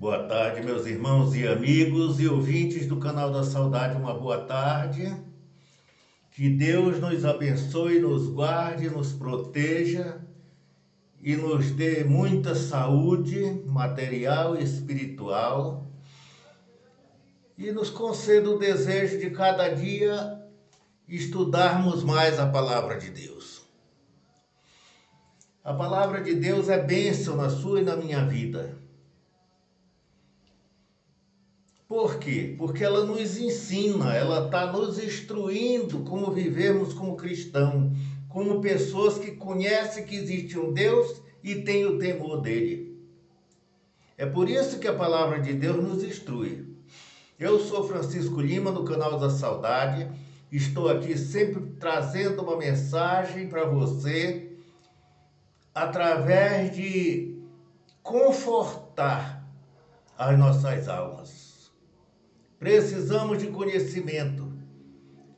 Boa tarde, meus irmãos e amigos e ouvintes do canal da Saudade. Uma boa tarde. Que Deus nos abençoe, nos guarde, nos proteja e nos dê muita saúde material e espiritual e nos conceda o desejo de cada dia estudarmos mais a palavra de Deus. A palavra de Deus é bênção na sua e na minha vida. Por quê? Porque ela nos ensina, ela está nos instruindo como vivemos como cristãos, como pessoas que conhecem que existe um Deus e têm o temor dele. É por isso que a palavra de Deus nos instrui. Eu sou Francisco Lima, do canal da Saudade. Estou aqui sempre trazendo uma mensagem para você através de confortar as nossas almas. Precisamos de conhecimento.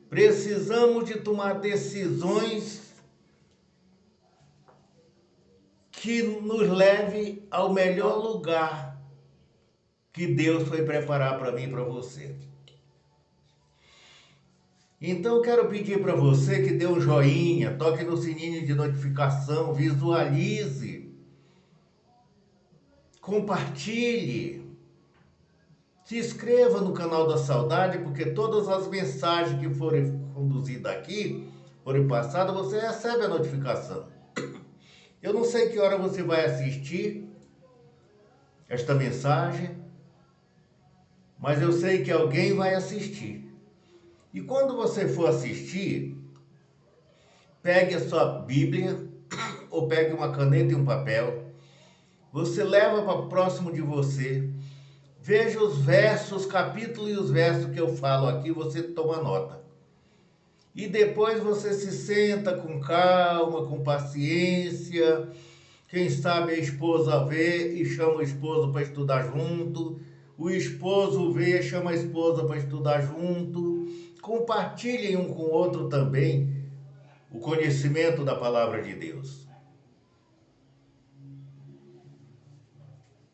Precisamos de tomar decisões que nos leve ao melhor lugar que Deus foi preparar para mim e para você. Então eu quero pedir para você que dê um joinha, toque no sininho de notificação, visualize, compartilhe. Se inscreva no canal da Saudade, porque todas as mensagens que forem conduzidas aqui, forem passadas, você recebe a notificação. Eu não sei que hora você vai assistir esta mensagem, mas eu sei que alguém vai assistir. E quando você for assistir, pegue a sua Bíblia, ou pegue uma caneta e um papel, você leva para próximo de você. Veja os versos, os capítulos e os versos que eu falo aqui, você toma nota. E depois você se senta com calma, com paciência. Quem sabe a esposa vê e chama o esposo para estudar junto. O esposo vê e chama a esposa para estudar junto. Compartilhem um com o outro também o conhecimento da palavra de Deus.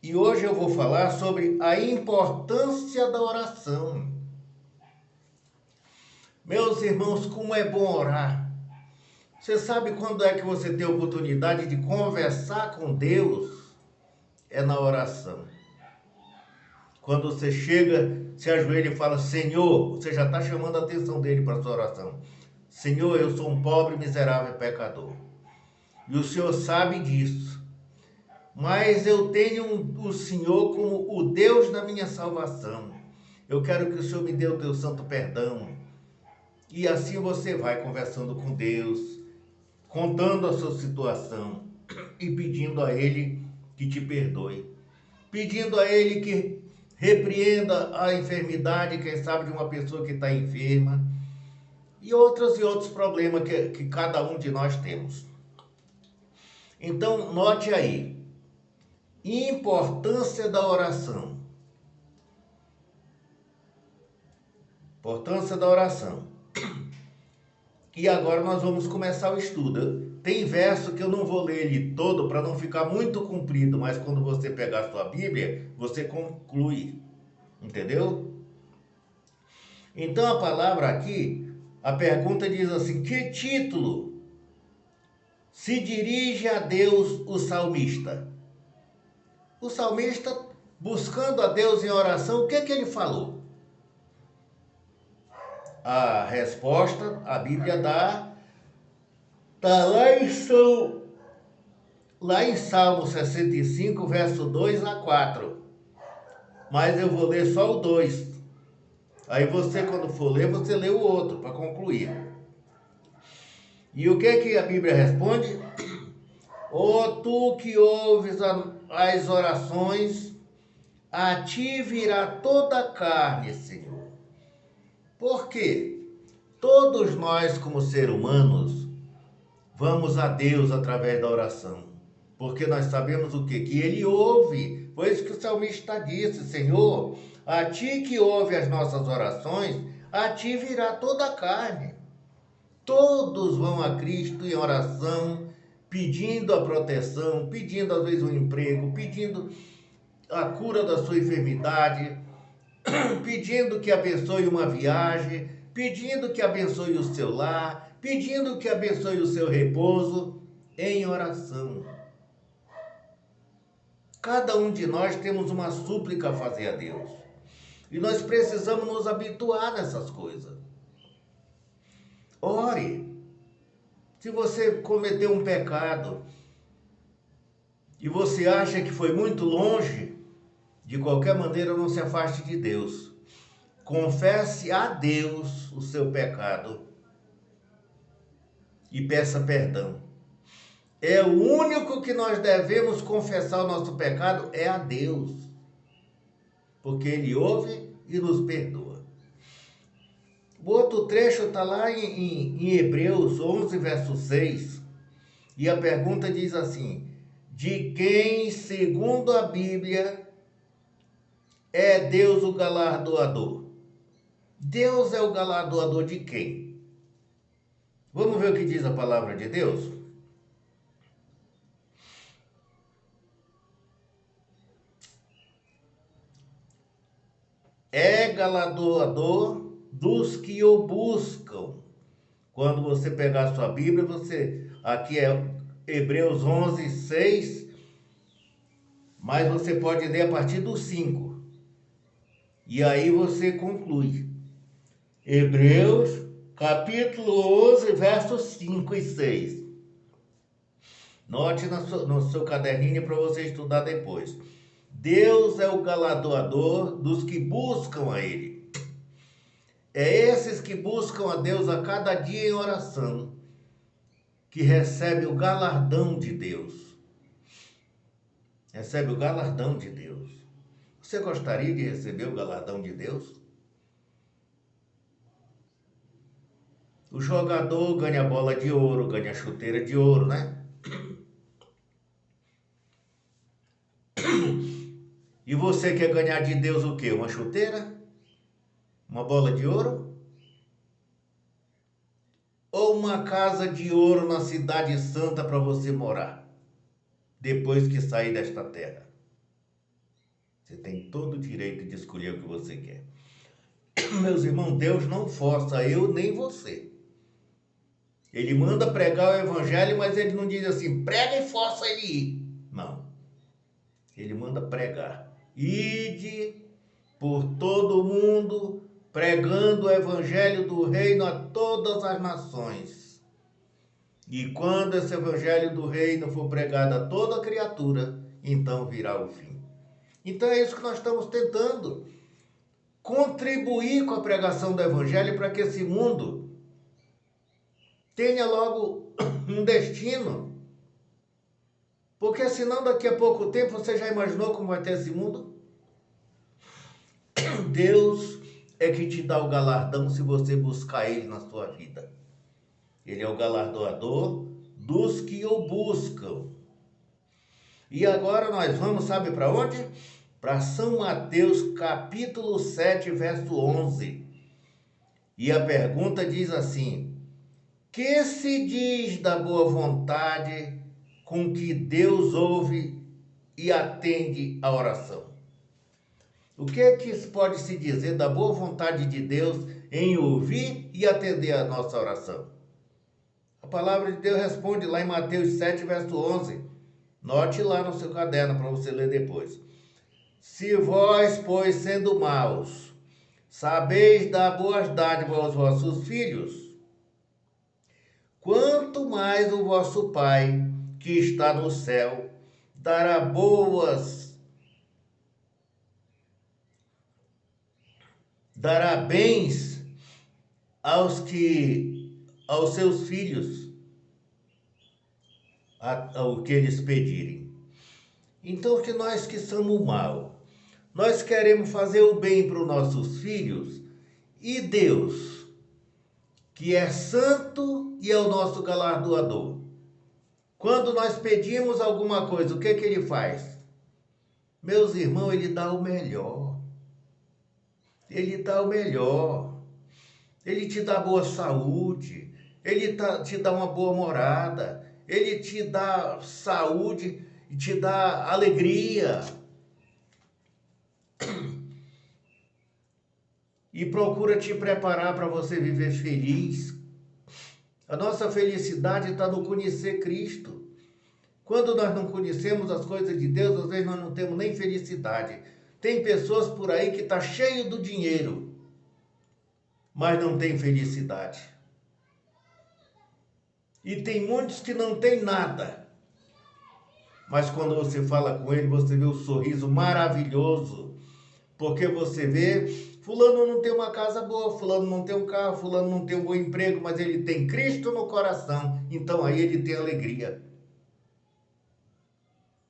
E hoje eu vou falar sobre a importância da oração. Meus irmãos, como é bom orar. Você sabe quando é que você tem a oportunidade de conversar com Deus? É na oração. Quando você chega, se ajoelha e fala, Senhor, você já está chamando a atenção dele para a sua oração. Senhor, eu sou um pobre, miserável pecador. E o Senhor sabe disso. Mas eu tenho o Senhor como o Deus da minha salvação. Eu quero que o Senhor me dê o teu santo perdão. E assim você vai conversando com Deus, contando a sua situação e pedindo a Ele que te perdoe. Pedindo a Ele que repreenda a enfermidade, quem sabe, de uma pessoa que está enferma. E outros problemas que cada um de nós temos. Então, note aí. Importância da oração. Importância da oração. E agora nós vamos começar o estudo. Tem verso que eu não vou ler ele todo para não ficar muito comprido, mas quando você pegar a sua Bíblia, você conclui. Entendeu? Então a palavra aqui, a pergunta diz assim: que título se dirige a Deus o salmista? O salmista, buscando a Deus em oração, o que ele falou? A resposta, a Bíblia dá, está lá em Salmo 65, verso 2 a 4. Mas eu vou ler só o 2. Aí você, quando for ler, você lê o outro, para concluir. E o que a Bíblia responde? Ó tu que ouves as orações, a ti virá toda a carne, Senhor. Por quê? Todos nós, como seres humanos, vamos a Deus através da oração. Porque nós sabemos o quê? Que Ele ouve. Foi isso que o salmista disse, Senhor, a ti que ouve as nossas orações, a ti virá toda a carne. Todos vão a Cristo em oração, pedindo a proteção, pedindo às vezes um emprego, pedindo a cura da sua enfermidade, pedindo que abençoe uma viagem, pedindo que abençoe o seu lar, pedindo que abençoe o seu repouso, em oração. Cada um de nós temos uma súplica a fazer a Deus. E nós precisamos nos habituar nessas coisas. Ore. Se você cometeu um pecado e você acha que foi muito longe, de qualquer maneira não se afaste de Deus. Confesse a Deus o seu pecado e peça perdão. É o único que nós devemos confessar o nosso pecado é a Deus, porque Ele ouve e nos perdoa. O outro trecho está lá em Hebreus 11, verso 6, e a pergunta diz assim: de quem, segundo a Bíblia, é Deus o galardoador? Deus é o galardoador de quem? Vamos ver o que diz a palavra de Deus? É galardoador dos que o buscam. Quando você pegar a sua Bíblia, aqui é Hebreus 11, 6, mas você pode ler a partir do 5. E aí você conclui. Hebreus, capítulo 11, versos 5 e 6. Note no seu caderninho para você estudar depois. Deus é o galardoador dos que buscam a Ele. É esses que buscam a Deus a cada dia em oração, que recebe o galardão de Deus. Recebe o galardão de Deus. Você gostaria de receber o galardão de Deus? O jogador ganha bola de ouro, ganha chuteira de ouro, né? E você quer ganhar de Deus o quê? Uma chuteira? Uma bola de ouro? Ou uma casa de ouro na cidade santa para você morar, depois que sair desta terra? Você tem todo o direito de escolher o que você quer. Meus irmãos, Deus não força eu nem você. Ele manda pregar o evangelho, mas ele não diz assim, prega e força ele ir. Não. Ele manda pregar. Ide por todo o mundo, pregando o evangelho do reino a todas as nações. E quando esse evangelho do reino for pregado a toda criatura, então virá o fim. Então é isso que nós estamos tentando. Contribuir com a pregação do evangelho para que esse mundo tenha logo um destino. Porque senão daqui a pouco tempo, você já imaginou como vai ter esse mundo? Deus é que te dá o galardão se você buscar Ele na sua vida. Ele é o galardoador dos que o buscam. E agora nós vamos, sabe para onde? Para São Mateus, capítulo 7, verso 11. E a pergunta diz assim: que se diz da boa vontade com que Deus ouve e atende a oração? O que é que pode se dizer da boa vontade de Deus em ouvir e atender a nossa oração? A palavra de Deus responde lá em Mateus 7, verso 11. Note lá no seu caderno para você ler depois. Se vós, pois, sendo maus, sabeis dar boas dádivas aos vossos filhos, quanto mais o vosso Pai, que está no céu, dará bens aos seus filhos, ao que eles pedirem. Então, que nós que somos mal, nós queremos fazer o bem para os nossos filhos, e Deus, que é santo e é o nosso galardoador, quando nós pedimos alguma coisa, o que que Ele faz? Meus irmãos, Ele dá o melhor. Ele dá o melhor. Ele te dá boa saúde. Ele te dá uma boa morada. Ele te dá saúde e te dá alegria. e procura te preparar para você viver feliz. A nossa felicidade está no conhecer Cristo. Quando nós não conhecemos as coisas de Deus, às vezes nós não temos nem felicidade. Tem pessoas por aí que estão cheias do dinheiro, mas não tem felicidade. E tem muitos que não tem nada. Mas quando você fala com ele, você vê o sorriso maravilhoso. Porque você vê, fulano não tem uma casa boa, fulano não tem um carro, fulano não tem um bom emprego, mas ele tem Cristo no coração. Então aí ele tem alegria.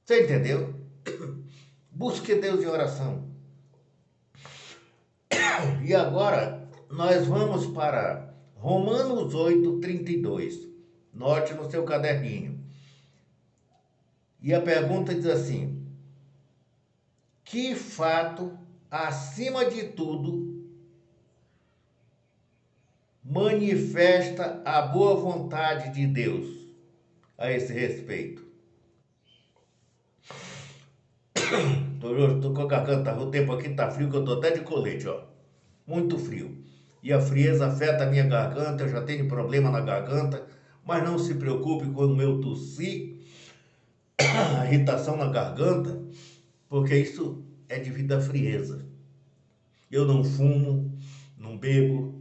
Você entendeu? Busque Deus em oração. E agora nós vamos para Romanos 8:32. Note no seu caderninho. E a pergunta diz assim: que fato, acima de tudo, manifesta a boa vontade de Deus a esse respeito? Tô com a garganta, o tempo aqui tá frio, que eu tô até de colete, ó. Muito frio. E a frieza afeta a minha garganta, eu já tenho problema na garganta, mas não se preocupe quando eu tossir, a irritação na garganta, porque isso é devido à frieza. Eu não fumo, não bebo,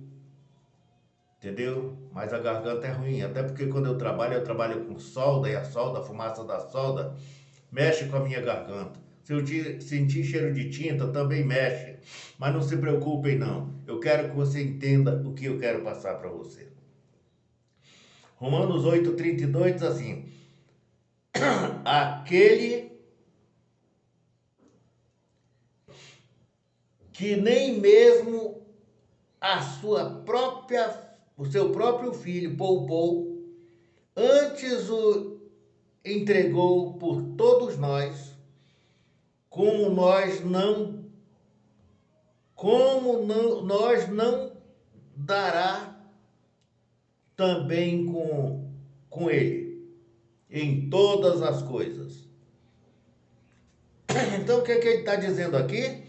entendeu? Mas a garganta é ruim, até porque quando eu trabalho com solda, e a solda, a fumaça da solda, mexe com a minha garganta. Se eu sentir cheiro de tinta, também mexe. Mas não se preocupem não. Eu quero que você entenda o que eu quero passar para você. Romanos 8:32 diz assim: aquele que nem mesmo o seu próprio filho poupou, antes o entregou por todos nós, nós não dará também com ele em todas as coisas. Então o que ele está dizendo aqui?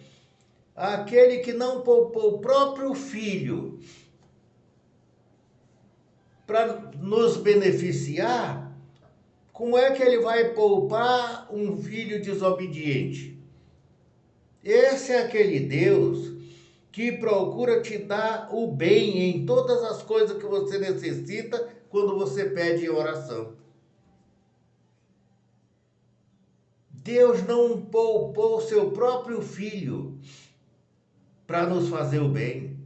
Aquele que não poupou o próprio filho para nos beneficiar, como é que ele vai poupar um filho desobediente? Esse é aquele Deus que procura te dar o bem em todas as coisas que você necessita quando você pede em oração. Deus não poupou seu próprio filho para nos fazer o bem.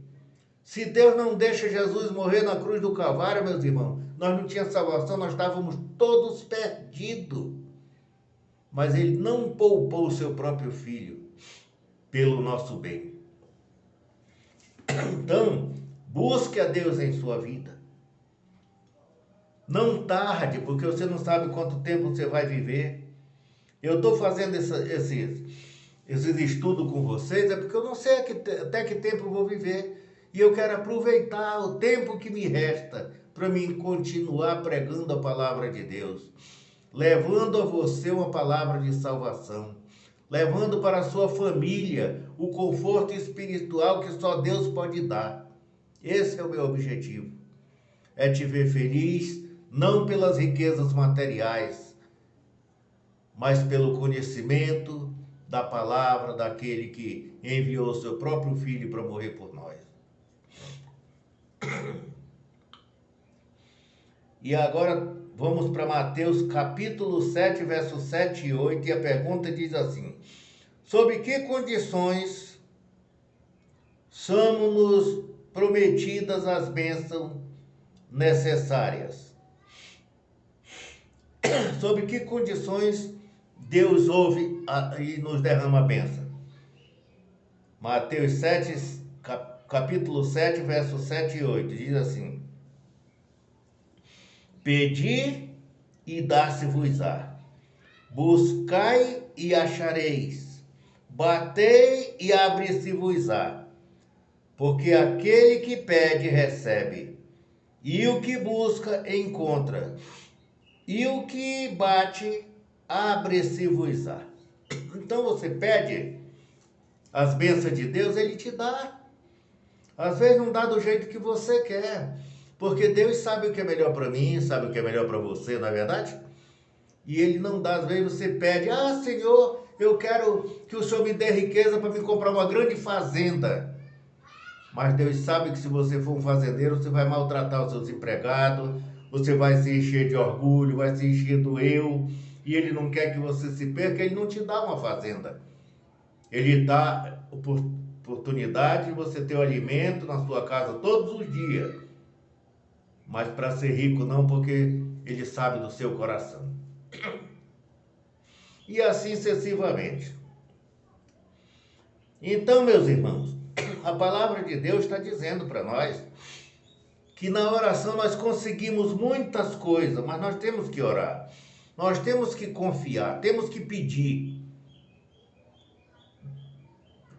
Se Deus não deixa Jesus morrer na cruz do Calvário, meus irmãos, nós não tínhamos salvação, nós estávamos todos perdidos. Mas ele não poupou o seu próprio filho pelo nosso bem. Então, busque a Deus em sua vida. Não tarde, porque você não sabe quanto tempo você vai viver. Eu estou fazendo esses estudos com vocês, é porque eu não sei até que tempo eu vou viver. E eu quero aproveitar o tempo que me resta para mim continuar pregando a palavra de Deus, levando a você uma palavra de salvação, levando para a sua família o conforto espiritual que só Deus pode dar. Esse é o meu objetivo. É te ver feliz, não pelas riquezas materiais, mas pelo conhecimento da palavra daquele que enviou seu próprio filho para morrer por nós. E agora vamos para Mateus capítulo 7, versos 7 e 8, e a pergunta diz assim: sob que condições somos-nos prometidas as bênçãos necessárias? Sob que condições Deus ouve e nos derrama a bênção? Mateus 7, capítulo 7, versos 7 e 8, diz assim: pedi e dar-se-vos-á, buscai e achareis, batei e abre-se-vos-á, porque aquele que pede recebe, e o que busca encontra, e o que bate abre-se-vos-á. Então você pede as bênçãos de Deus, ele te dá. Às vezes não dá do jeito que você quer, porque Deus sabe o que é melhor para mim, sabe o que é melhor para você, não é verdade? E Ele não dá, às vezes você pede, Senhor, eu quero que o Senhor me dê riqueza para me comprar uma grande fazenda. Mas Deus sabe que se você for um fazendeiro, você vai maltratar os seus empregados, você vai se encher de orgulho, vai se encher do eu, e Ele não quer que você se perca, Ele não te dá uma fazenda. Ele dá oportunidade de você ter o alimento na sua casa todos os dias. Mas para ser rico não, porque Ele sabe do seu coração. E assim sucessivamente. Então, meus irmãos, a palavra de Deus está dizendo para nós que na oração nós conseguimos muitas coisas, mas nós temos que orar. Nós temos que confiar, temos que pedir.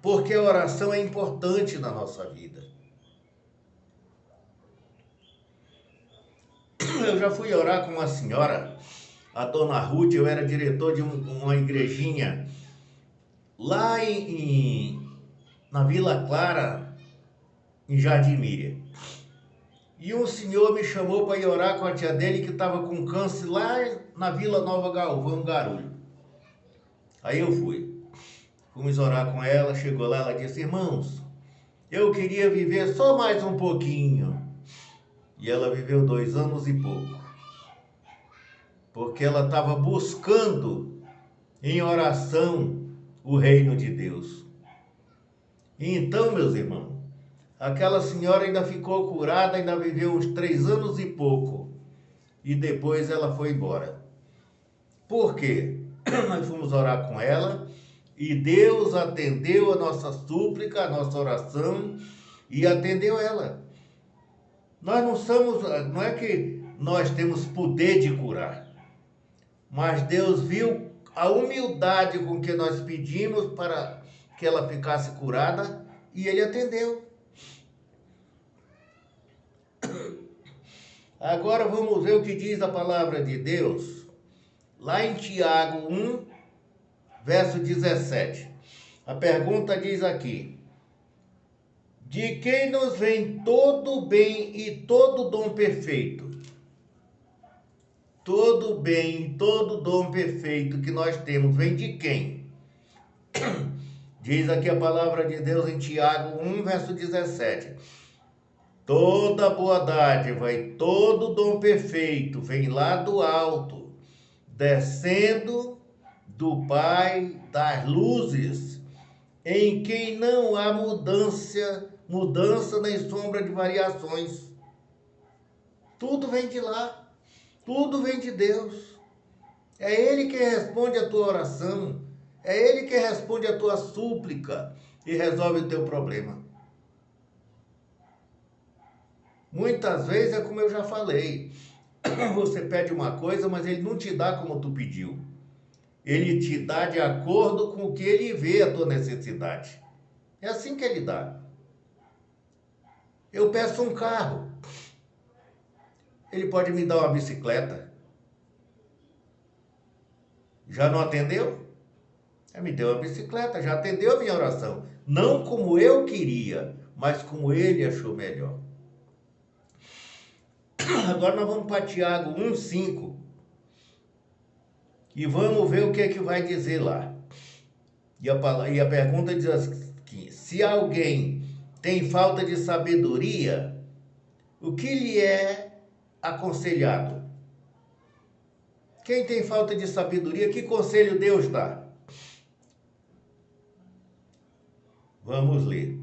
Porque a oração é importante na nossa vida. Eu já fui orar com uma senhora, a dona Ruth, eu era diretor de uma igrejinha lá na Vila Clara, em Jardim Miriam. E um senhor me chamou para ir orar com a tia dele que estava com câncer lá na Vila Nova Galvão, Garulho. Aí eu fui. Fomos orar com ela, chegou lá, ela disse, irmãos, eu queria viver só mais um pouquinho. E ela viveu 2 anos e pouco. Porque ela estava buscando em oração o reino de Deus. E então, meus irmãos, aquela senhora ainda ficou curada, ainda viveu uns 3 anos e pouco. E depois ela foi embora. Por quê? Nós fomos orar com ela e Deus atendeu a nossa súplica, a nossa oração e atendeu ela. Nós não é que nós temos poder de curar, mas Deus viu a humildade com que nós pedimos para que ela ficasse curada e Ele atendeu. Agora vamos ver o que diz a palavra de Deus, lá em Tiago 1, verso 17. A pergunta diz aqui, de quem nos vem todo bem e todo dom perfeito? Todo bem e todo dom perfeito que nós temos vem de quem? Diz aqui a palavra de Deus em Tiago 1, verso 17. Toda boa dádiva e todo dom perfeito vem lá do alto, descendo do Pai das luzes, em quem não há mudança nem sombra de variações. Tudo vem de lá, tudo vem de Deus. É Ele que responde a tua oração, é Ele que responde a tua súplica e resolve o teu problema. Muitas vezes é como eu já falei, você pede uma coisa, mas Ele não te dá como tu pediu. Ele te dá de acordo com o que Ele vê a tua necessidade. É assim que Ele dá. Eu peço um carro. Ele pode me dar uma bicicleta. Já não atendeu? Ele me deu uma bicicleta, já atendeu a minha oração. Não como eu queria, mas como Ele achou melhor. Agora nós vamos para Tiago 1,5 e vamos ver o que é que vai dizer lá. E a pergunta diz assim, se alguém tem falta de sabedoria, o que lhe é aconselhado? Quem tem falta de sabedoria, que conselho Deus dá? Vamos ler.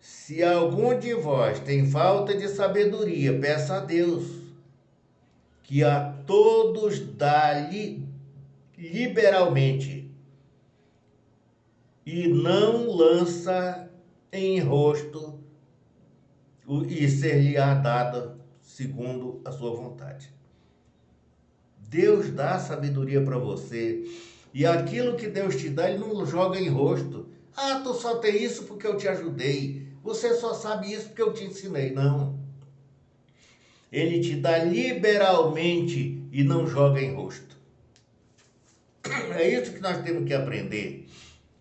Se algum de vós tem falta de sabedoria, peça a Deus, que a todos dá liberalmente, e não lança em rosto, e ser-lhe-á dada segundo a sua vontade. Deus dá sabedoria para você, e aquilo que Deus te dá, Ele não joga em rosto. Tu só tem isso porque eu te ajudei. Você só sabe isso porque eu te ensinei. Não. Ele te dá liberalmente e não joga em rosto. É isso que nós temos que aprender.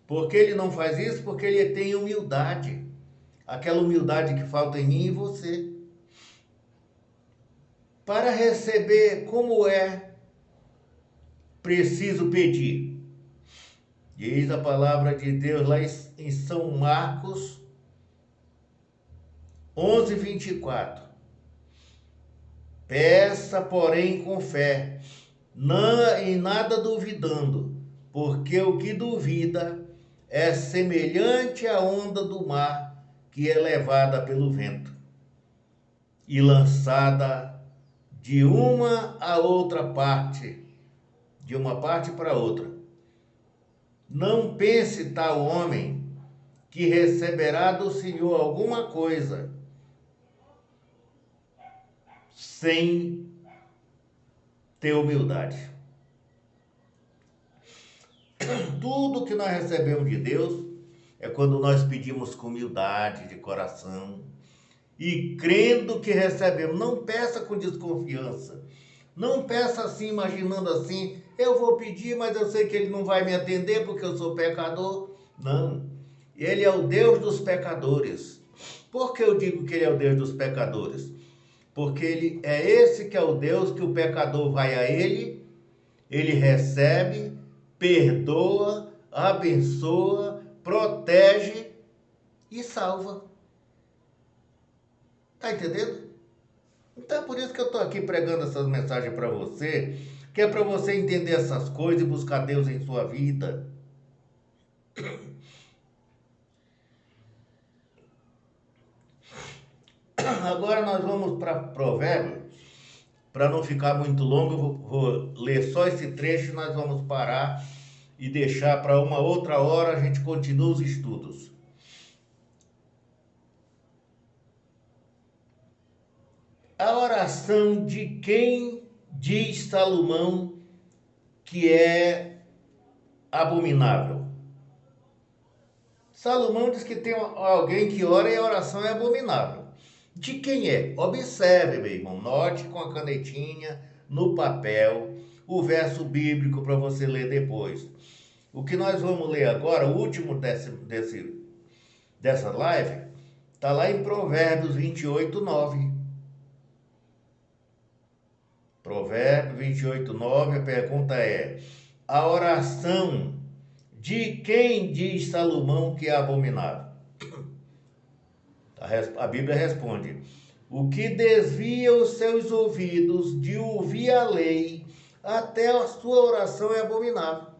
Porque Ele não faz isso? Porque Ele tem humildade. aquela humildade que falta em mim e você. Para receber como é, preciso pedir. Diz a palavra de Deus lá em São Marcos 11:24. Peça, porém, com fé, não em nada duvidando, porque o que duvida é semelhante à onda do mar que é levada pelo vento e lançada de uma a outra parte, de uma parte para outra. Não pense tal homem que receberá do Senhor alguma coisa sem ter humildade. Tudo que nós recebemos de Deus é quando nós pedimos com humildade de coração e crendo que recebemos. Não peça com desconfiança. Não peça assim, imaginando assim, eu vou pedir, mas eu sei que ele não vai me atender porque eu sou pecador. Não. Ele é o Deus dos pecadores. Por que eu digo que ele é o Deus dos pecadores? Porque ele é esse que é o Deus que o pecador vai a ele recebe, perdoa, abençoa, protege e salva. Tá entendendo? Então é por isso que eu estou aqui pregando essas mensagens para você, que é para você entender essas coisas e buscar Deus em sua vida. Agora nós vamos para Provérbios. Para não ficar muito longo, eu vou ler só esse trecho e nós vamos parar e deixar para uma outra hora, a gente continua os estudos. A oração de quem diz Salomão que é abominável? Salomão diz que tem alguém que ora e a oração é abominável. De quem é? Observe, meu irmão, note com a canetinha, no papel, o verso bíblico para você ler depois. O que nós vamos ler agora, o último dessa live, está lá em Provérbios 28:9. Provérbios 28:9, a pergunta é: a oração de quem diz Salomão que é abominável? A Bíblia responde: o que desvia os seus ouvidos de ouvir a lei, até a sua oração é abominável.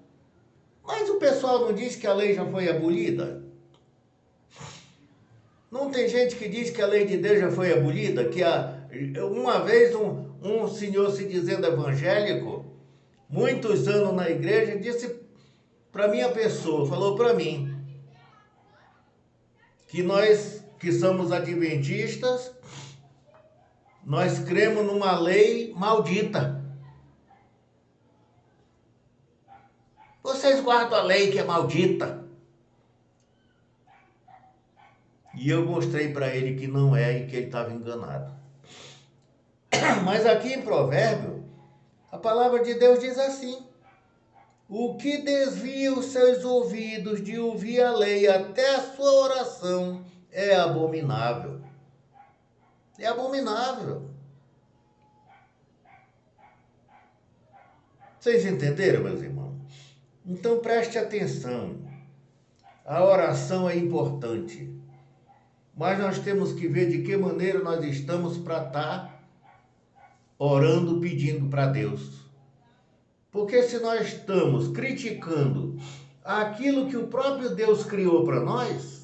Mas o pessoal não diz que a lei já foi abolida? Não tem gente que diz que a lei de Deus já foi abolida? Que uma vez um senhor se dizendo evangélico, muitos anos na igreja, disse para minha pessoa, falou para mim, que nós que somos adventistas, nós cremos numa lei maldita. Vocês guardam a lei que é maldita. E eu mostrei para ele que não é e que ele estava enganado. Mas aqui em Provérbio, a palavra de Deus diz assim: o que desvia os seus ouvidos de ouvir a lei até a sua oração é abominável. É abominável. Vocês entenderam, meus irmãos? Então preste atenção. A oração é importante. Mas nós temos que ver de que maneira nós estamos para estar orando, pedindo para Deus. Porque se nós estamos criticando aquilo que o próprio Deus criou para nós,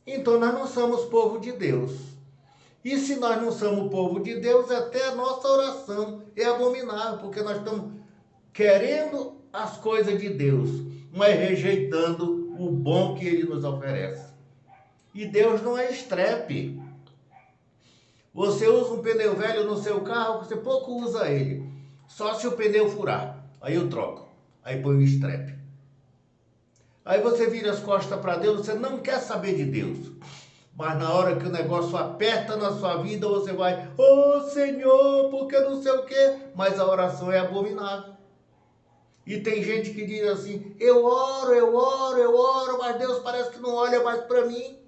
então nós não somos povo de Deus. E se nós não somos povo de Deus, até a nossa oração é abominável, porque nós estamos querendo as coisas de Deus, mas rejeitando o bom que Ele nos oferece. E Deus não é estrepe. Você usa um pneu velho no seu carro, você pouco usa ele. Só se o pneu furar. Aí eu troco. Aí põe o estrepe. Aí você vira as costas para Deus, você não quer saber de Deus. Mas na hora que o negócio aperta na sua vida, você vai, oh Senhor, porque não sei o quê. Mas a oração é abominável. E tem gente que diz assim, eu oro, mas Deus parece que não olha mais para mim.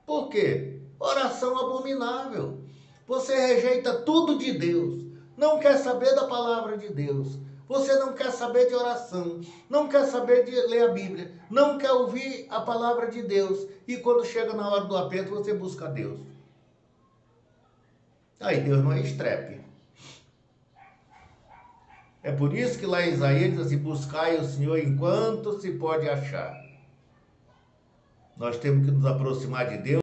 Por quê? Oração abominável. Você rejeita tudo de Deus. Não quer saber da palavra de Deus. Você não quer saber de oração. Não quer saber de ler a Bíblia. Não quer ouvir a palavra de Deus. E quando chega na hora do aperto, você busca Deus. Aí Deus não é estrepe. É por isso que lá em Isaías diz assim, buscai o Senhor enquanto se pode achar. Nós temos que nos aproximar de Deus.